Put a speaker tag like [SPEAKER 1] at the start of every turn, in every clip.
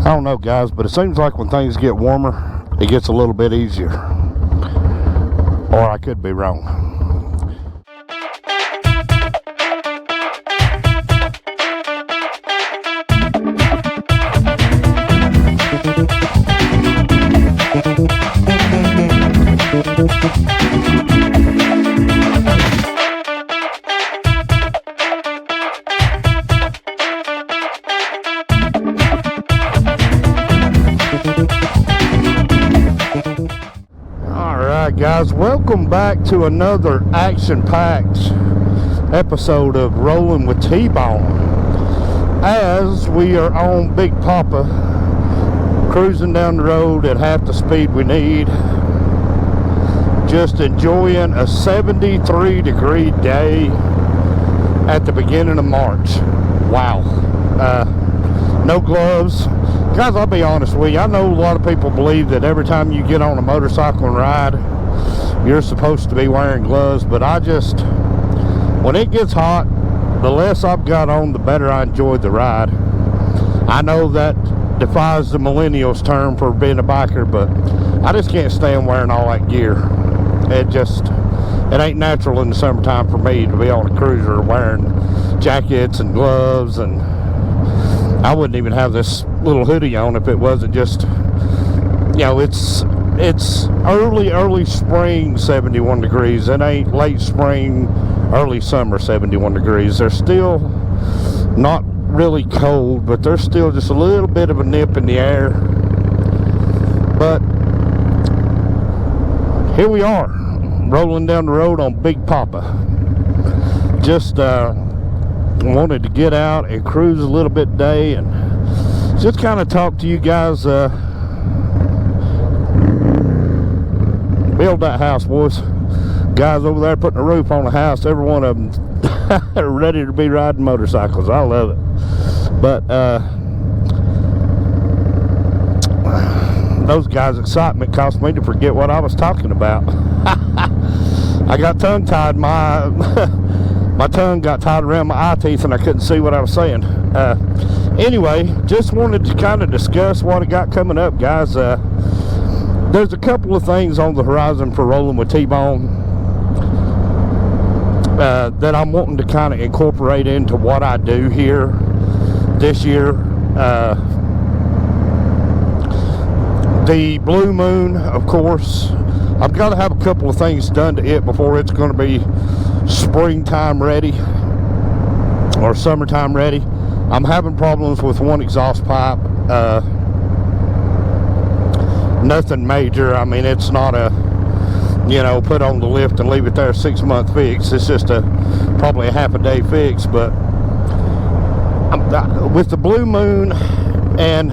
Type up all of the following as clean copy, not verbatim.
[SPEAKER 1] I don't know, guys, but it seems like when things get warmer, it gets a little bit easier. Or I could be wrong. Alright guys, welcome back to another action-packed episode of Rolling with T-Bone. As we are on Big Papa, cruising down the road at half the speed we need, just enjoying a 73-degree day at the beginning of March. Wow. No gloves. Guys, I'll be honest with you, I know a lot of people believe that every time you get on a motorcycle and ride, you're supposed to be wearing gloves, but when it gets hot, the less I've got on, the better I enjoy the ride. I know that defies the millennials term for being a biker, but I just can't stand wearing all that gear. It ain't natural in the summertime for me to be on a cruiser wearing jackets and gloves, and I wouldn't even have this little hoodie on if it wasn't just, you know, it's early spring 71 degrees. It ain't late spring, early summer 71 degrees. They're still not really cold, but there's still just a little bit of a nip in the air. But here we are, rolling down the road on Big Papa. Just wanted to get out and cruise a little bit today and just kind of talk to you guys. Build that house, boys. Guys over there putting a roof on the house, every one of them are ready to be riding motorcycles. I love it. But those guys' excitement caused me to forget what I was talking about. I got tongue tied. My tongue got tied around my eye teeth and I couldn't see what I was saying. Anyway, just wanted to kind of discuss what I got coming up, guys. There's a couple of things on the horizon for Rolling with T-Bone that I'm wanting to kind of incorporate into what I do here this year. The Blue Moon, of course, I've got to have a couple of things done to it before it's going to be springtime ready or summertime ready. I'm having problems with one exhaust pipe. Nothing major. I mean, it's not a, you know, put on the lift and leave it there 6-month fix. It's just probably a half a day fix. But with the Blue Moon and,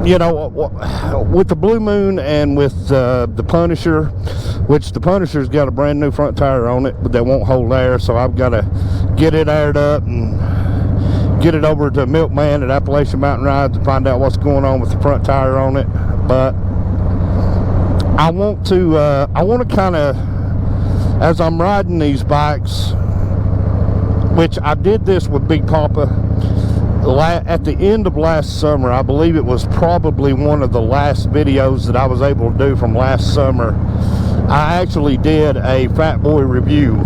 [SPEAKER 1] you know, with the Blue Moon and with the Punisher, which the Punisher's got a brand new front tire on it, but they won't hold air, so I've got to get it aired up and get it over to Milkman at Appalachian Mountain Rides to find out what's going on with the front tire on it. But I want to kind of, as I'm riding these bikes, which I did this with Big Papa at the end of last summer. I believe it was probably one of the last videos that I was able to do from last summer. I actually did a Fat Boy review.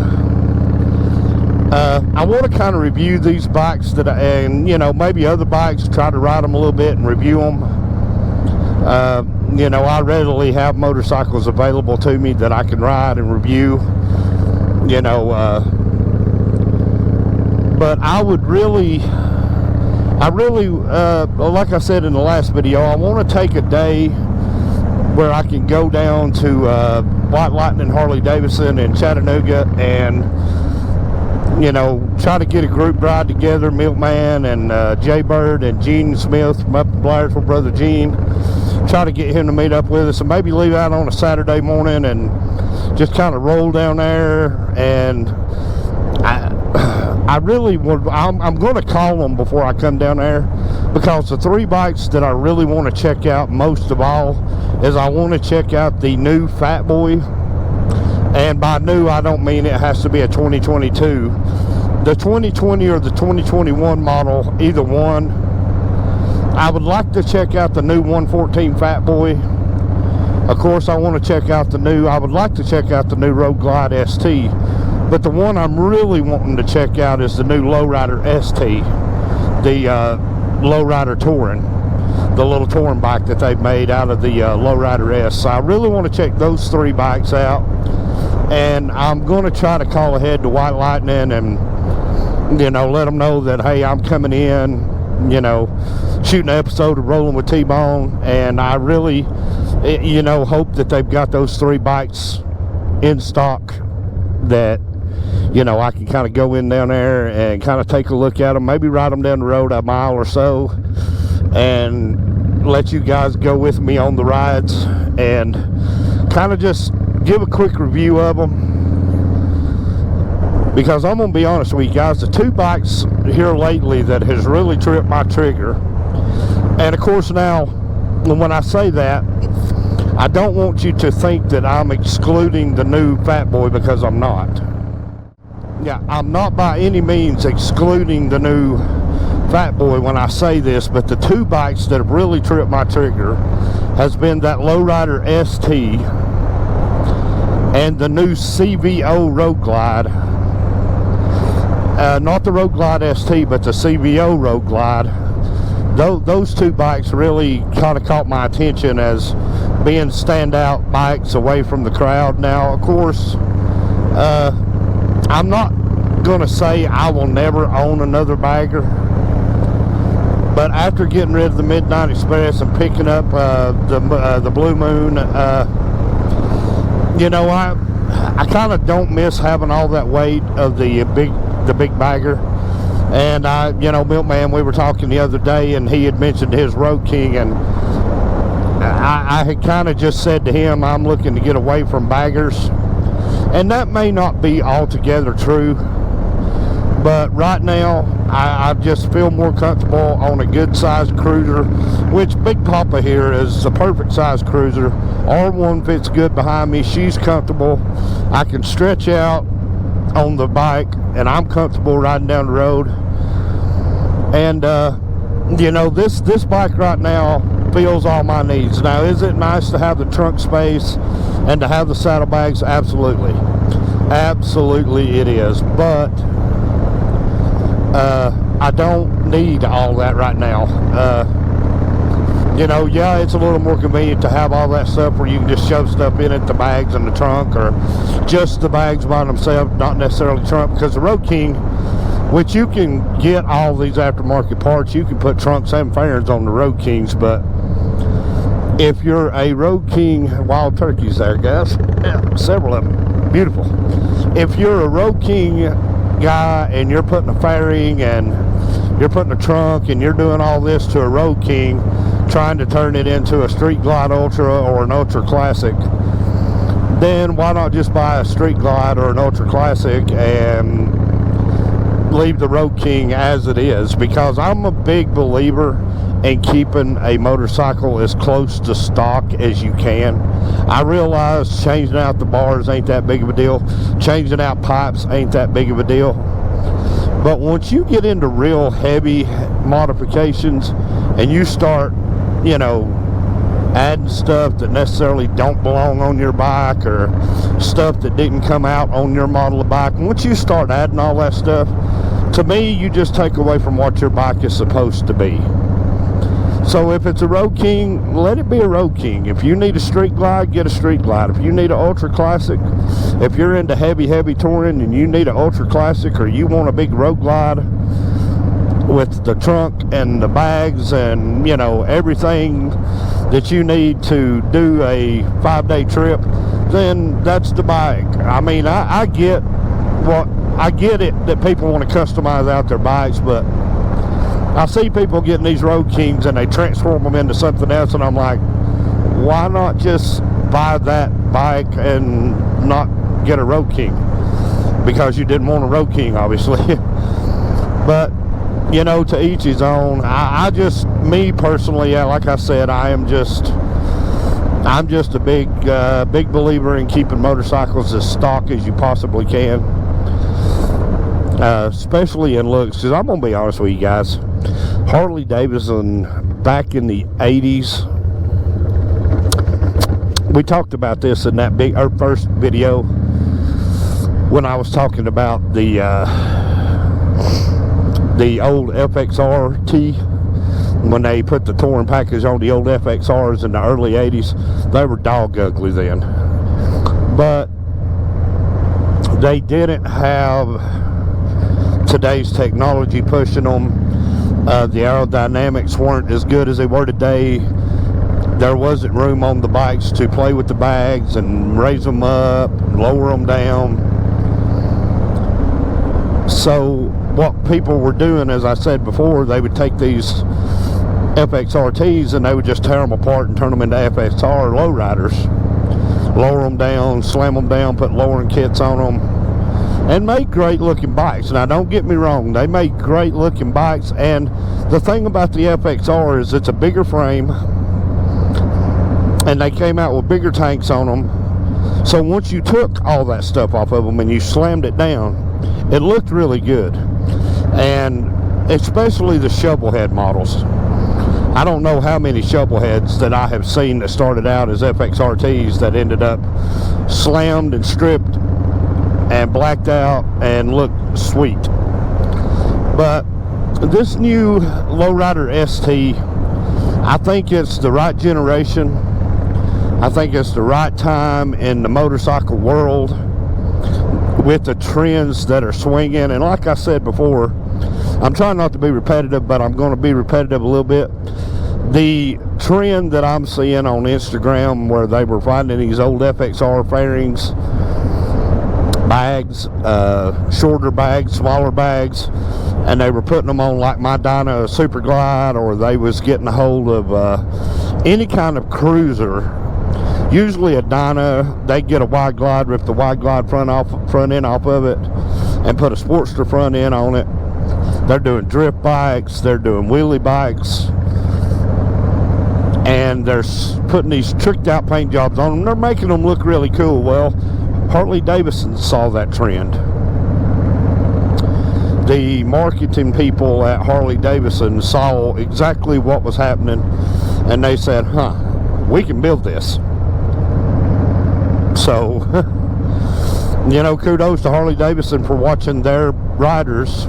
[SPEAKER 1] I want to kind of review these bikes and you know, maybe other bikes, try to ride them a little bit and review them. You know, I readily have motorcycles available to me that I can ride and review, you know, but I really, like I said in the last video, I want to take a day where I can go down to White Lightning Harley Davidson in Chattanooga and, you know, try to get a group ride together, Milkman and Jay Bird and Gene Smith from up in Blairsville, brother Gene. Try to get him to meet up with us and maybe leave out on a Saturday morning and just kind of roll down there. And I really would, I'm going to call them before I come down there, because the 3 bikes that I really want to check out most of all is I want to check out the new Fat Boy. And by new, I don't mean it has to be a 2022. the 2020 or the 2021 model, either one. I would like to check out the new 114 Fat Boy. Of course, I want to check out I would like to check out the new Road Glide ST. But the one I'm really wanting to check out is the new Lowrider ST. The Lowrider Touring. The little touring bike that they've made out of the Lowrider S. So I really want to check those 3 bikes out. And I'm going to try to call ahead to White Lightning and, you know, let them know that, hey, I'm coming in, you know, shooting an episode of Rolling with T-Bone. And I really, you know, hope that they've got those 3 bikes in stock that, you know, I can kind of go in down there and kind of take a look at them, maybe ride them down the road a mile or so, and let you guys go with me on the rides and kind of just give a quick review of them. Because I'm going to be honest with you guys, the 2 bikes here lately that has really tripped my trigger, and of course now, when I say that, I don't want you to think that I'm excluding the new Fat Boy, because I'm not. Yeah, I'm not by any means excluding the new Fat Boy when I say this, but the 2 bikes that have really tripped my trigger has been that Lowrider ST and the new CVO Road Glide. Not the Road Glide ST, but the CVO Road Glide. Those 2 bikes really kind of caught my attention as being standout bikes away from the crowd. Now, of course, I'm not going to say I will never own another bagger, but after getting rid of the Midnight Express and picking up the Blue Moon, you know, I kind of don't miss having all that weight of the big bagger. And you know, Milkman, we were talking the other day, and he had mentioned his Road King, and I had kind of just said to him, I'm looking to get away from baggers. And that may not be altogether true, but right now I just feel more comfortable on a good sized cruiser, which Big Papa here is the perfect size cruiser. R1 fits good behind me. She's comfortable. I can stretch out on the bike, and I'm comfortable riding down the road. And you know, this bike right now fills all my needs. Now, is it nice to have the trunk space and to have the saddlebags? Absolutely. Absolutely it is. But I don't need all that right now. You know, yeah, it's a little more convenient to have all that stuff where you can just shove stuff in it, the bags and the trunk, or just the bags by themselves, not necessarily trunk. Because the Road King, which you can get all these aftermarket parts, you can put trunks and fairings on the Road Kings, but if you're a Road King, wild turkeys there, guys, yeah, several of them, beautiful. If you're a Road King guy and you're putting a fairing and you're putting a trunk and you're doing all this to a Road King, trying to turn it into a Street Glide Ultra or an Ultra Classic, then why not just buy a Street Glide or an Ultra Classic and leave the Road King as it is? Because I'm a big believer in keeping a motorcycle as close to stock as you can. I realize changing out the bars ain't that big of a deal. Changing out pipes ain't that big of a deal. But once you get into real heavy modifications and you start, you know, adding stuff that necessarily don't belong on your bike, or stuff that didn't come out on your model of bike, once you start adding all that stuff, to me, you just take away from what your bike is supposed to be. So if it's a Road King, let it be a Road King. If you need a Street Glide, get a Street Glide. If you need an Ultra Classic, if you're into heavy touring and you need an Ultra Classic, or you want a big Road Glide with the trunk and the bags and, you know, everything that you need to do a 5-day trip, then that's the bike. I mean, I get it that people want to customize out their bikes, but I see people getting these Road Kings and they transform them into something else, and I'm like, why not just buy that bike and not get a Road King? Because you didn't want a Road King, obviously. But, you know, to each his own. I just, me personally, yeah, like I said, I'm just a big believer in keeping motorcycles as stock as you possibly can. especially in looks, because I'm going to be honest with you guys, Harley Davidson back in the 80s, we talked about this in that our first video when I was talking about the old FXR-T, when they put the touring package on the old FXRs in the early 80s. They were dog ugly then, but they didn't have today's technology pushing them. The aerodynamics weren't as good as they were today. There wasn't room on the bikes to play with the bags and raise them up, lower them down. So what people were doing, as I said before, they would take these FXR-Ts and they would just tear them apart and turn them into FXR lowriders, lower them down, slam them down, put lowering kits on them, and make great looking bikes. Now don't get me wrong, they make great looking bikes, and the thing about the FXR is it's a bigger frame, and they came out with bigger tanks on them. So once you took all that stuff off of them and you slammed it down, it looked really good. And especially the shovel head models. I don't know how many shovel heads that I have seen that started out as FXR-Ts that ended up slammed and stripped and blacked out and looked sweet. But this new Lowrider ST, I think it's the right generation. I think it's the right time in the motorcycle world with the trends that are swinging. And like I said before, I'm trying not to be repetitive, but I'm going to be repetitive a little bit. The trend that I'm seeing on Instagram, where they were finding these old FXR fairings, bags, shorter bags, smaller bags, and they were putting them on like my Dyna Super Glide, or they was getting a hold of any kind of cruiser, usually a Dyna. They get a wide glide, rip the wide glide front end off of it, and put a Sportster front end on it. They're doing drift bikes, they're doing wheelie bikes, and they're putting these tricked out paint jobs on them. They're making them look really cool. Well, Harley Davidson saw that trend. The marketing people at Harley Davidson saw exactly what was happening, and they said, we can build this. So, you know, kudos to Harley Davidson for watching their riders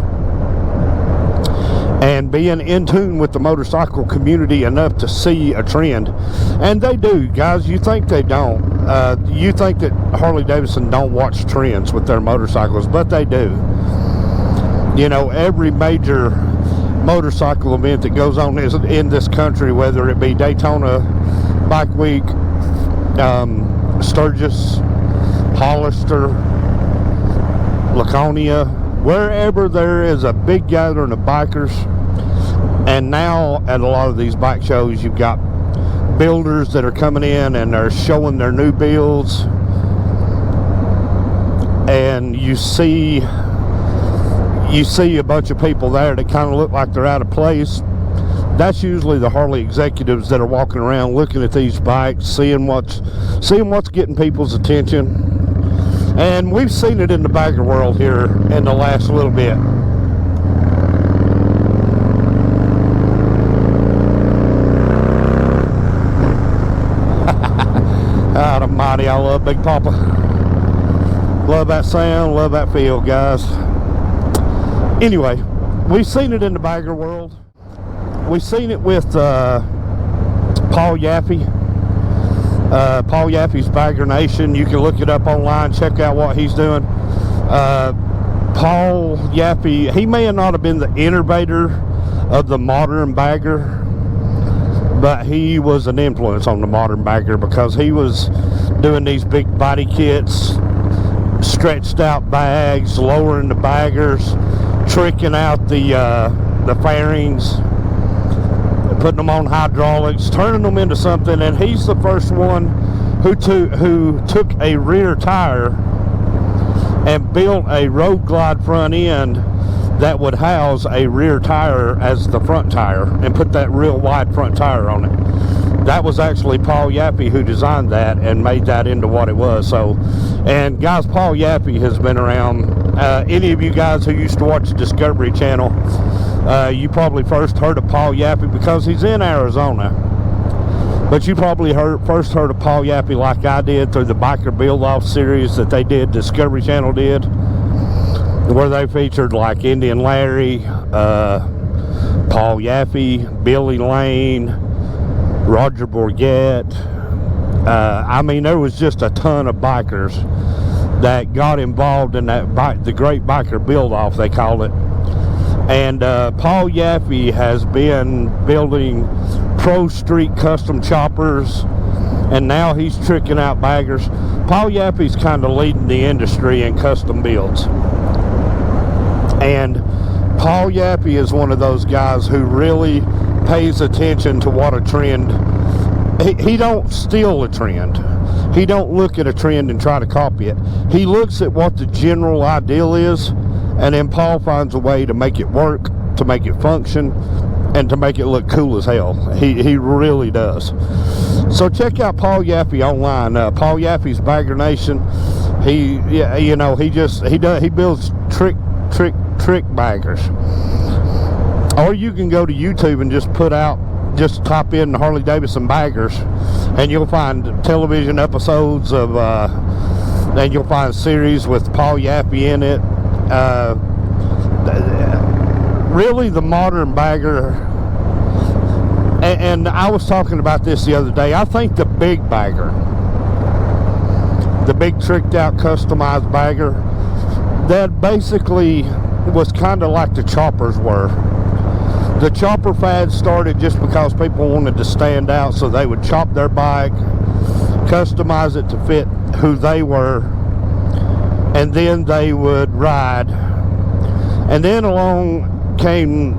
[SPEAKER 1] and being in tune with the motorcycle community enough to see a trend. And they do, guys. You think they don't. You think that Harley Davidson don't watch trends with their motorcycles, but they do. You know, every major motorcycle event that goes on in this country, whether it be Daytona Bike Week, Sturgis, Hollister, Laconia, wherever there is a big gathering of bikers. And now at a lot of these bike shows, you've got builders that are coming in and they're showing their new builds, and you see a bunch of people there that kind of look like they're out of place. That's usually the Harley executives that are walking around looking at these bikes, seeing what's getting people's attention. And we've seen it in the bagger world here in the last little bit. God almighty, I love Big Papa. Love that sound, love that feel, guys. Anyway, we've seen it in the bagger world. We've seen it with Paul Yaffe. Paul Yaffe's Bagger Nation. You can look it up online, check out what he's doing. Paul Yaffe, he may not have been the innovator of the modern bagger, but he was an influence on the modern bagger, because he was doing these big body kits, stretched out bags, lowering the baggers, tricking out the fairings, putting them on hydraulics, turning them into something. And he's the first one who took a rear tire and built a Road Glide front end that would house a rear tire as the front tire, and put that real wide front tire on it. That was actually Paul Yaffe who designed that and made that into what it was. So, and guys, Paul Yaffe has been around Any of you guys who used to watch the Discovery Channel, you probably first heard of Paul Yappy because he's in Arizona. But you probably first heard of Paul Yappy like I did through the Biker Build-Off series that they did, Discovery Channel did, where they featured like Indian Larry, Paul Yappy, Billy Lane, Roger Bourget. I mean, there was just a ton of bikers that got involved in that the Great Biker Build-Off, they called it. And Paul Yappy has been building pro street custom choppers, and now he's tricking out baggers. Paul Yappy's kind of leading the industry in custom builds. And Paul Yappy is one of those guys who really pays attention to what a trend. He don't steal a trend. He don't look at a trend and try to copy it. He looks at what the general ideal is, and then Paul finds a way to make it work, to make it function, and to make it look cool as hell. He really does. So check out Paul Yappy online. Paul Yappy's Bagger Nation. He builds trick baggers. Or you can go to YouTube and just type in Harley Davidson baggers, and you'll find television episodes of, and you'll find series with Paul Yappy in it. Really, the modern bagger, and I was talking about this the other day, I think the big bagger, the big tricked out customized bagger, that basically was kind of like the choppers were. The chopper fad started just because people wanted to stand out, so they would chop their bike, customize it to fit who they were, and then they would ride. And then along came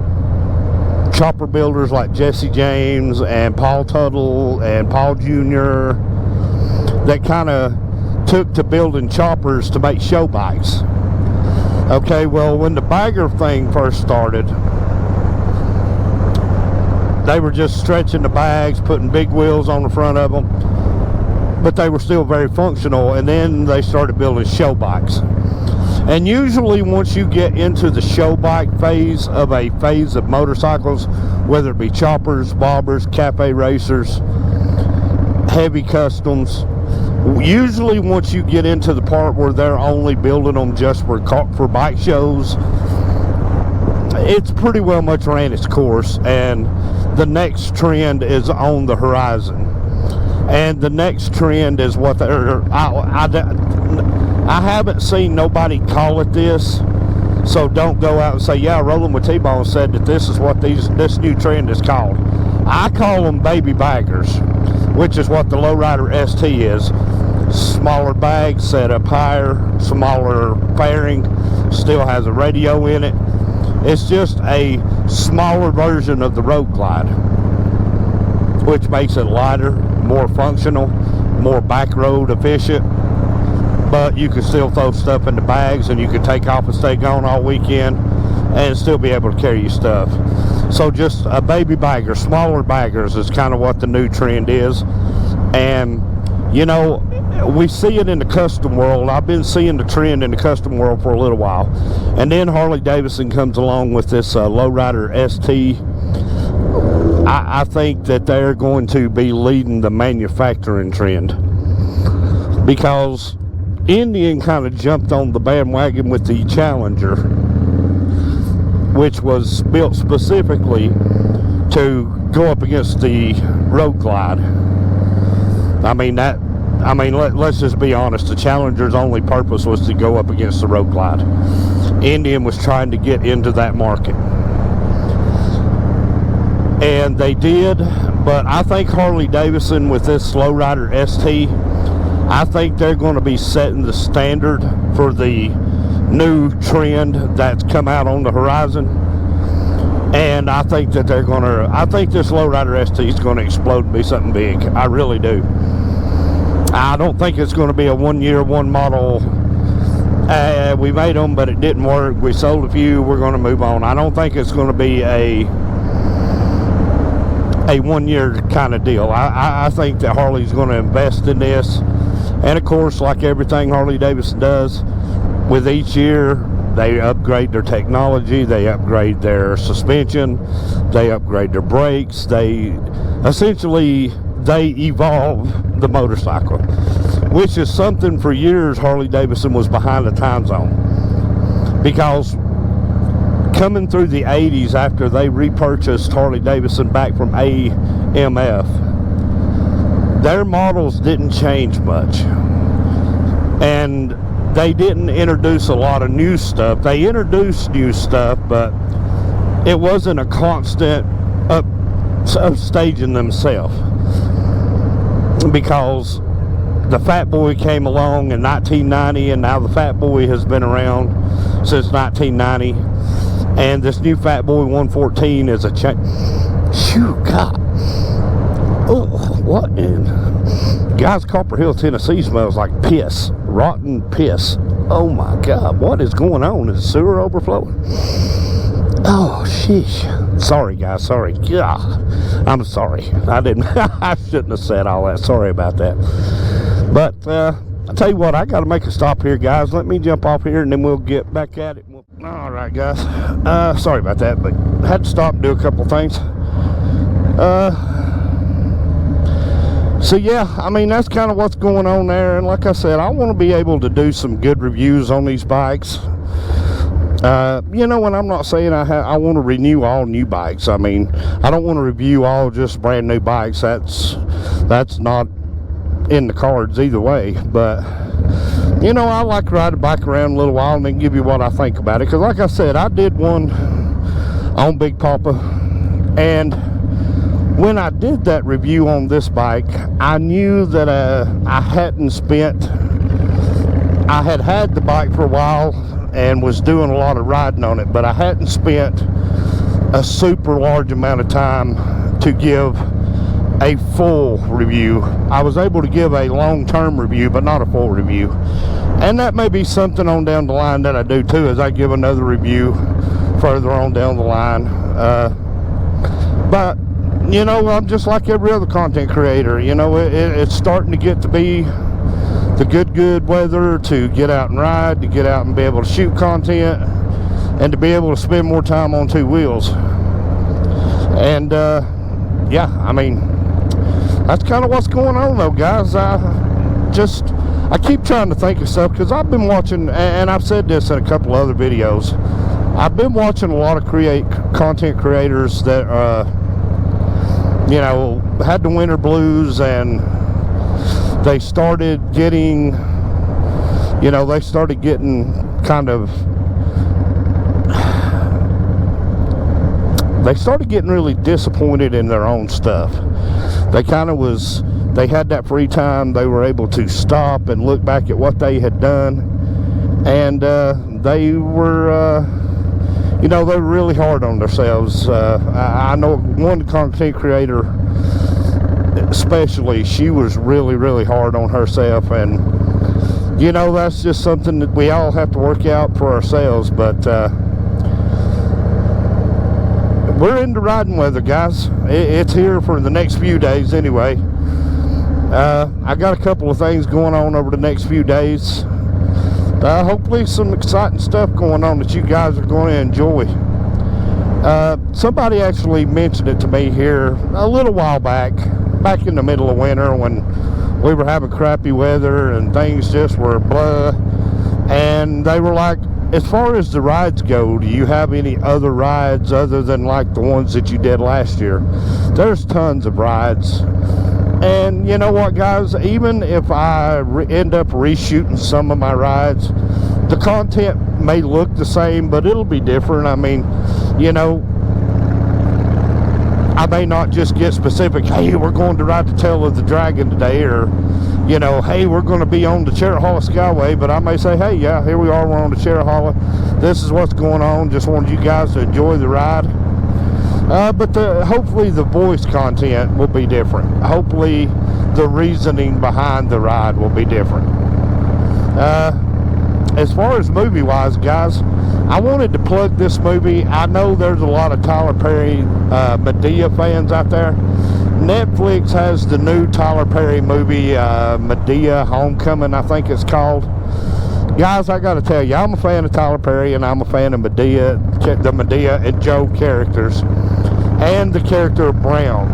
[SPEAKER 1] chopper builders like Jesse James and Paul Tuttle and Paul Jr. that kind of took to building choppers to make show bikes. Okay, well, when the bagger thing first started, they were just stretching the bags, putting big wheels on the front of them, but they were still very functional. And then they started building show bikes. And usually once you get into the show bike phase of motorcycles, whether it be choppers, bobbers, cafe racers, heavy customs, usually once you get into the part where they're only building them just for bike shows, it's pretty well much ran its course, and the next trend is on the horizon. And the next trend is what I haven't seen nobody call it this, so don't go out and say, yeah, Rolling with T-Bone said that this is what this new trend is called. I call them baby baggers, which is what the Lowrider ST is. Smaller bag, set up higher, smaller fairing, still has a radio in it. It's just a smaller version of the Road Glide, which makes it lighter, more functional, more back road efficient. But you can still throw stuff in the bags, and you can take off and stay gone all weekend and still be able to carry your stuff. So just a baby bagger, smaller baggers is kind of what the new trend is. And you know, we see it in the custom world. I've been seeing the trend in the custom world for a little while, and then Harley Davidson comes along with this Lowrider ST. I think that they're going to be leading the manufacturing trend, because Indian kind of jumped on the bandwagon with the Challenger, which was built specifically to go up against the Road Glide. Let's just be honest, the Challenger's only purpose was to go up against the Road Glide. Indian was trying to get into that market, and they did. But I think Harley Davidson with this Lowrider ST, I think they're going to be setting the standard for the new trend that's come out on the horizon. And I think that I think this Lowrider ST is going to explode and be something big. I really do. I don't think it's going to be a 1 year, one model. We made them, but it didn't work. We sold a few. We're going to move on. I don't think it's going to be a 1 year kind of deal. I think that Harley's going to invest in this. And of course, like everything Harley Davidson does, with each year They upgrade their technology, they upgrade their suspension, they upgrade their brakes, they evolve the motorcycle, which is something for years Harley Davidson was behind the times on, because coming through the 80s after they repurchased Harley Davidson back from AMF, their models didn't change much, and they didn't introduce a lot of new stuff. They introduced new stuff, but it wasn't a constant upstaging themselves, because the Fat Boy came along in 1990, and now the Fat Boy has been around since 1990, and this new Fat Boy 114 is a change. Shoot, God. Oh, what in... Guys, Copper Hill, Tennessee smells like piss. Rotten piss. Oh my God, what is going on? Is the sewer overflowing? Oh, sheesh. Sorry, guys, sorry. God, I'm sorry. I shouldn't have said all that. Sorry about that. But, I'll tell you what, I got to make a stop here, guys. Let me jump off here, and then we'll get back at it. All right, guys. Sorry about that, but I had to stop and do a couple things. So yeah, I mean, that's kind of what's going on there. And like I said, I want to be able to do some good reviews on these bikes. You know, and I'm not saying I want to renew all new bikes. I mean, I don't want to review all just brand new bikes. That's not in the cards either way. But you know, I like to ride a bike around a little while and then give you what I think about it. Because like I said, I did one on Big Papa, and when I did that review on this bike, I knew that I had had the bike for a while and was doing a lot of riding on it, but I hadn't spent a super large amount of time to give a full review. I was able to give a long-term review, but not a full review. And that may be something on down the line that I do too, as I give another review further on down the line. But you know, I'm just like every other content creator. You know, it's starting to get to be the good weather to get out and ride, to get out and be able to shoot content, and to be able to spend more time on two wheels. And yeah, I mean, that's kind of what's going on though, guys. I keep trying to think of stuff, because I've been watching, and I've said this in a couple other videos, I've been watching a lot of content creators that you know, had the winter blues, and they started getting, you know, kind of, they started getting really disappointed in their own stuff. They had that free time. They were able to stop and look back at what they had done, and they were, you know, they're really hard on themselves. I know one content creator especially, she was really hard on herself, and you know, that's just something that we all have to work out for ourselves. But we're into riding weather, guys. It's here for the next few days anyway. I got a couple of things going on over the next few days. Hopefully some exciting stuff going on that you guys are going to enjoy. Somebody actually mentioned it to me here a little while back in the middle of winter, when we were having crappy weather and things just were blah, and they were like, as far as the rides go, do you have any other rides other than like the ones that you did last year? There's tons of rides. And you know what, guys, even if I end up reshooting some of my rides, the content may look the same, but it'll be different. I mean, you know, I may not just get specific, hey, we're going to ride the Tail of the Dragon today, or, you know, hey, we're going to be on the Cherahalla Skyway, but I may say, hey, yeah, here we are, we're on the Cherahalla. This is what's going on. Just wanted you guys to enjoy the ride. But hopefully the voice content will be different. Hopefully the reasoning behind the ride will be different. As far as movie-wise, guys, I wanted to plug this movie. I know there's a lot of Tyler Perry Madea fans out there. Netflix has the new Tyler Perry movie, Madea Homecoming, I think it's called. Guys, I gotta tell you, I'm a fan of Tyler Perry, and I'm a fan of Madea, the Madea and Joe characters, and the character of Brown.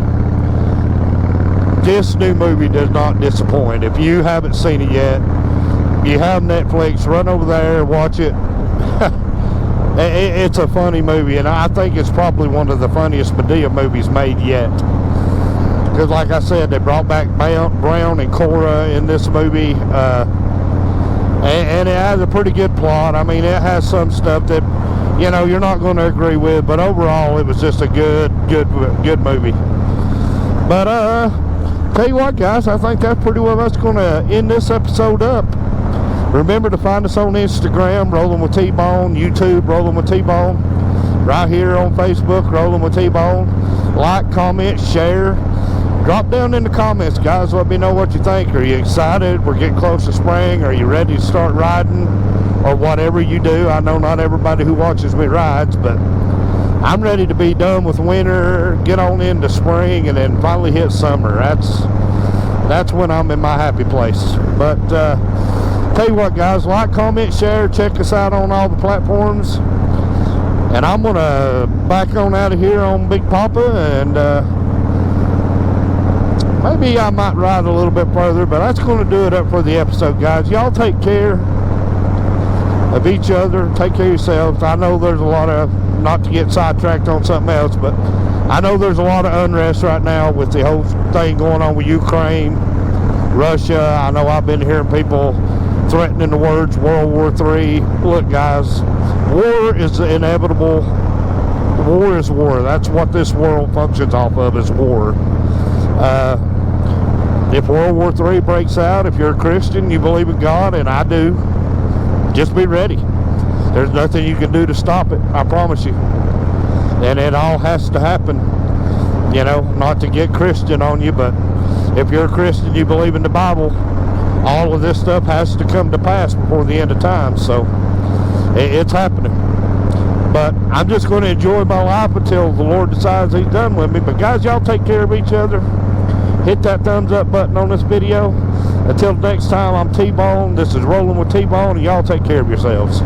[SPEAKER 1] This new movie does not disappoint. If you haven't seen it yet, you have Netflix, run over there, watch it. It's a funny movie, and I think it's probably one of the funniest Madea movies made yet. Because like I said, they brought back Brown and Cora in this movie, and it has a pretty good plot. I mean, it has some stuff that, you know, you're not going to agree with, but overall it was just a good movie. But tell you what, guys, I think that's pretty well that's going to end this episode up. Remember to find us on Instagram, Rolling with T-Bone, YouTube, Rolling with T-Bone, right here on Facebook, Rolling with T-Bone. Like, comment, share. Drop down in the comments, guys. Let me know what you think. Are you excited? We're getting close to spring. Are you ready to start riding? Or whatever you do. I know not everybody who watches me rides, but I'm ready to be done with winter, get on into spring, and then finally hit summer. That's when I'm in my happy place. But tell you what, guys, like, comment, share, check us out on all the platforms. And I'm going to back on out of here on Big Papa, and maybe I might ride a little bit further, but that's going to do it up for the episode, guys. Y'all take care of each other. Take care of yourselves. I know there's a lot of, not to get sidetracked on something else, but I know there's a lot of unrest right now with the whole thing going on with Ukraine, Russia. I know I've been hearing people threatening the words World War III. Look, guys, war is inevitable. War is war. That's what this world functions off of, is war. If World War III breaks out, if you're a Christian, you believe in God, and I do, just be ready. There's nothing you can do to stop it, I promise you. And it all has to happen. You know, not to get Christian on you, but if you're a Christian, you believe in the Bible, all of this stuff has to come to pass before the end of time. So it's happening. But I'm just going to enjoy my life until the Lord decides He's done with me. But guys, y'all take care of each other. Hit that thumbs up button on this video. Until next time, I'm T-Bone. This is Rolling with T-Bone, and y'all take care of yourselves.